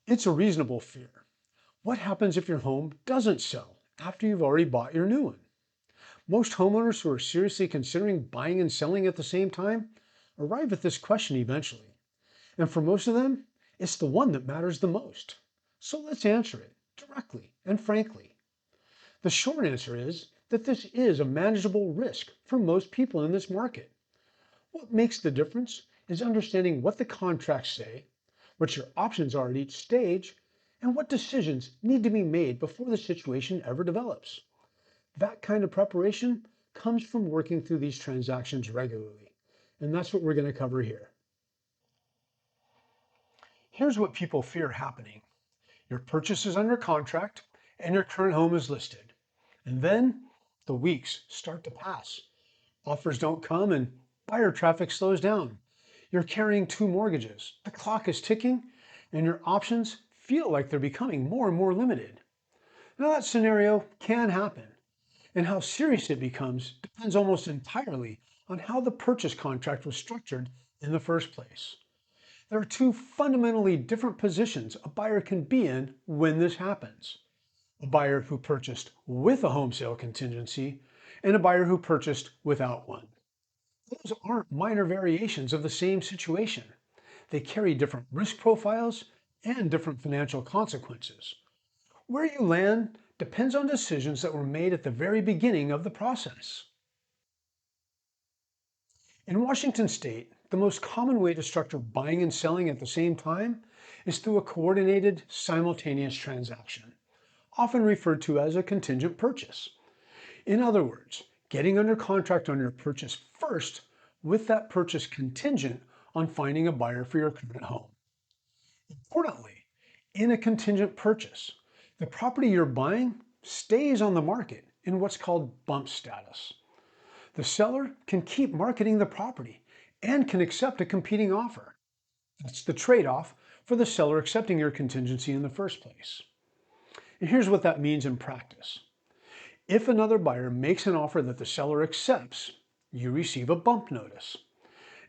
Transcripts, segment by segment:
It's a reasonable fear. What happens if your home doesn't sell after you've already bought your new one? Most homeowners who are seriously considering buying and selling at the same time arrive at this question eventually. And for most of them, it's the one that matters the most. So let's answer it directly and frankly. The short answer is that this is a manageable risk for most people in this market. What makes the difference is understanding what the contracts say, what your options are at each stage, and what decisions need to be made before the situation ever develops. That kind of preparation comes from working through these transactions regularly. And that's what we're going to cover here. Here's what people fear happening. Your purchase is under contract and your current home is listed. And then the weeks start to pass. Offers don't come and buyer traffic slows down. You're carrying two mortgages. The clock is ticking and your options feel like they're becoming more and more limited. Now that scenario can happen, and how serious it becomes depends almost entirely on how the purchase contract was structured in the first place. There are two fundamentally different positions a buyer can be in when this happens. A buyer who purchased with a home sale contingency and a buyer who purchased without one. Those aren't minor variations of the same situation. They carry different risk profiles and different financial consequences. Where you land depends on decisions that were made at the very beginning of the process. In Washington state, the most common way to structure buying and selling at the same time is through a coordinated, simultaneous transaction, often referred to as a contingent purchase. In other words, getting under contract on your purchase first, with that purchase contingent on finding a buyer for your current home. Importantly, in a contingent purchase, the property you're buying stays on the market in what's called bump status. The seller can keep marketing the property and can accept a competing offer. That's the trade-off for the seller accepting your contingency in the first place. And here's what that means in practice. If another buyer makes an offer that the seller accepts, you receive a bump notice.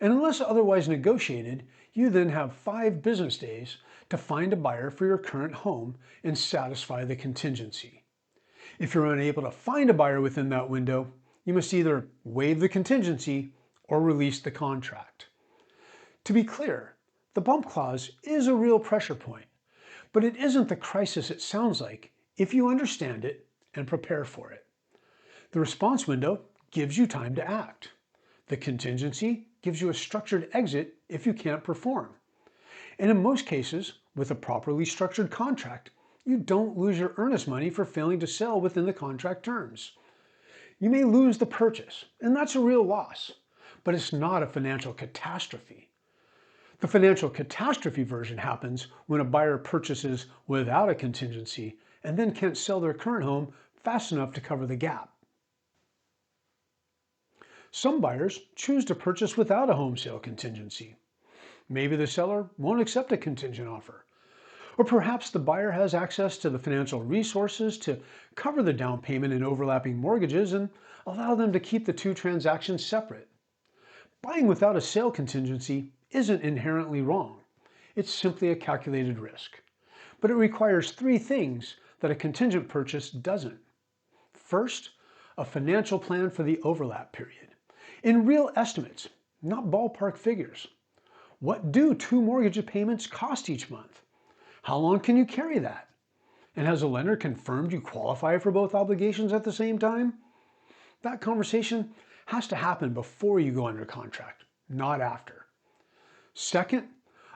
And unless otherwise negotiated, you then have 5 business days to find a buyer for your current home and satisfy the contingency. If you're unable to find a buyer within that window, you must either waive the contingency or release the contract. To be clear, the bump clause is a real pressure point, but it isn't the crisis it sounds like if you understand it and prepare for it. The response window gives you time to act. The contingency gives you a structured exit if you can't perform. And in most cases, with a properly structured contract, you don't lose your earnest money for failing to sell within the contract terms. You may lose the purchase, and that's a real loss, but it's not a financial catastrophe. The financial catastrophe version happens when a buyer purchases without a contingency and then can't sell their current home fast enough to cover the gap. Some buyers choose to purchase without a home sale contingency. Maybe the seller won't accept a contingent offer. Or perhaps the buyer has access to the financial resources to cover the down payment and overlapping mortgages and allow them to keep the two transactions separate. Buying without a sale contingency isn't inherently wrong. It's simply a calculated risk. But it requires 3 things that a contingent purchase doesn't. First, a financial plan for the overlap period. In real estimates, not ballpark figures. What do 2 mortgage payments cost each month? How long can you carry that? And has a lender confirmed you qualify for both obligations at the same time? That conversation has to happen before you go under contract, not after. Second,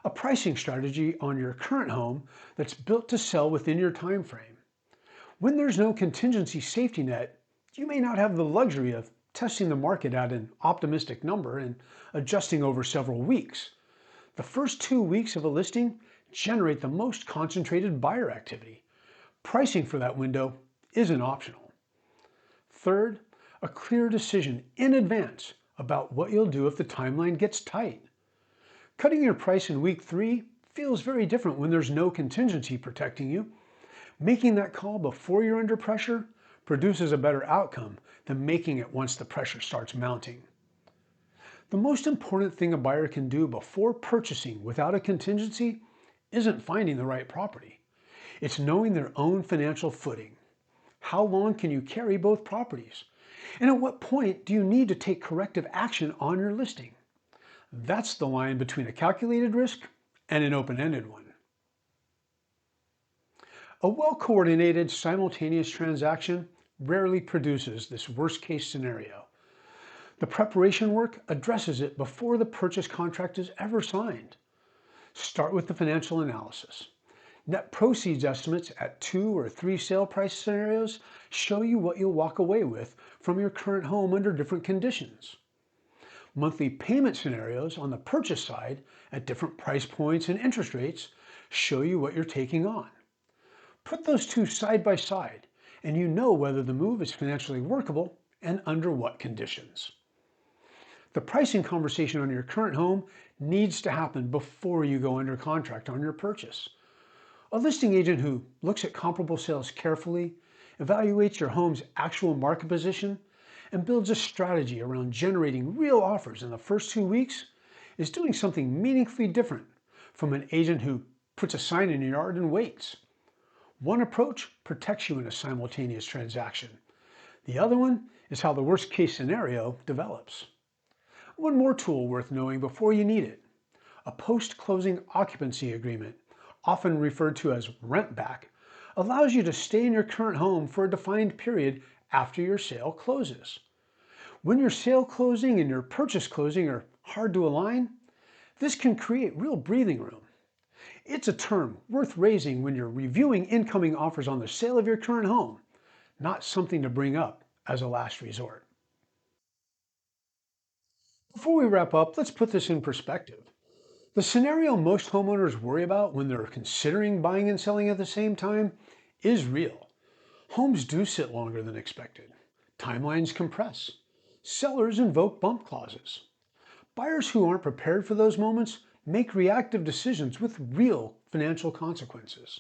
a pricing strategy on your current home that's built to sell within your time frame. When there's no contingency safety net, you may not have the luxury of testing the market at an optimistic number and adjusting over several weeks. The first 2 weeks of a listing generate the most concentrated buyer activity. Pricing for that window isn't optional. Third, a clear decision in advance about what you'll do if the timeline gets tight. Cutting your price in week 3 feels very different when there's no contingency protecting you. Making that call before you're under pressure produces a better outcome than making it once the pressure starts mounting. The most important thing a buyer can do before purchasing without a contingency isn't finding the right property. It's knowing their own financial footing. How long can you carry both properties? And at what point do you need to take corrective action on your listing? That's the line between a calculated risk and an open-ended one. A well-coordinated simultaneous transaction rarely produces this worst-case scenario. The preparation work addresses it before the purchase contract is ever signed. Start with the financial analysis. Net proceeds estimates at 2 or 3 sale price scenarios show you what you'll walk away with from your current home under different conditions. Monthly payment scenarios on the purchase side at different price points and interest rates show you what you're taking on. Put those two side by side and you know whether the move is financially workable and under what conditions. The pricing conversation on your current home needs to happen before you go under contract on your purchase. A listing agent who looks at comparable sales carefully, evaluates your home's actual market position, and builds a strategy around generating real offers in the first 2 weeks is doing something meaningfully different from an agent who puts a sign in your yard and waits. One approach protects you in a simultaneous transaction. The other one is how the worst case scenario develops. One more tool worth knowing before you need it: a post-closing occupancy agreement, often referred to as rent back, allows you to stay in your current home for a defined period after your sale closes. When your sale closing and your purchase closing are hard to align, this can create real breathing room. It's a term worth raising when you're reviewing incoming offers on the sale of your current home, not something to bring up as a last resort. Before we wrap up, let's put this in perspective. The scenario most homeowners worry about when they're considering buying and selling at the same time is real. Homes do sit longer than expected. Timelines compress. Sellers invoke bump clauses. Buyers who aren't prepared for those moments make reactive decisions with real financial consequences.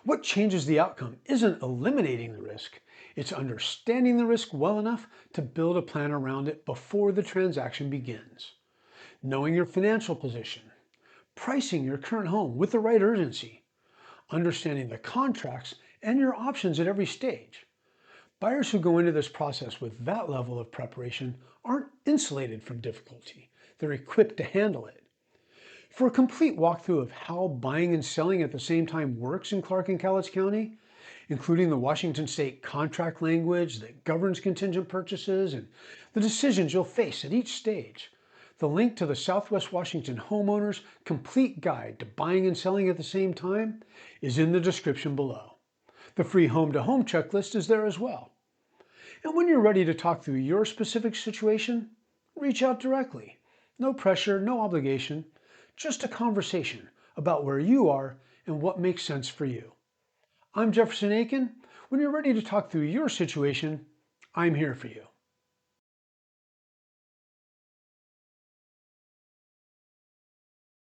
What changes the outcome isn't eliminating the risk, it's understanding the risk well enough to build a plan around it before the transaction begins. Knowing your financial position, pricing your current home with the right urgency, understanding the contracts and your options at every stage. Buyers who go into this process with that level of preparation aren't insulated from difficulty. They're equipped to handle it. For a complete walkthrough of how buying and selling at the same time works in Clark and Cowlitz County, including the Washington State contract language that governs contingent purchases and the decisions you'll face at each stage, the link to the Southwest Washington Homeowners Complete Guide to Buying and Selling at the Same Time is in the description below. The free home-to-home checklist is there as well. And when you're ready to talk through your specific situation, reach out directly. No pressure, no obligation, just a conversation about where you are and what makes sense for you. I'm Jefferson Akin. When you're ready to talk through your situation, I'm here for you.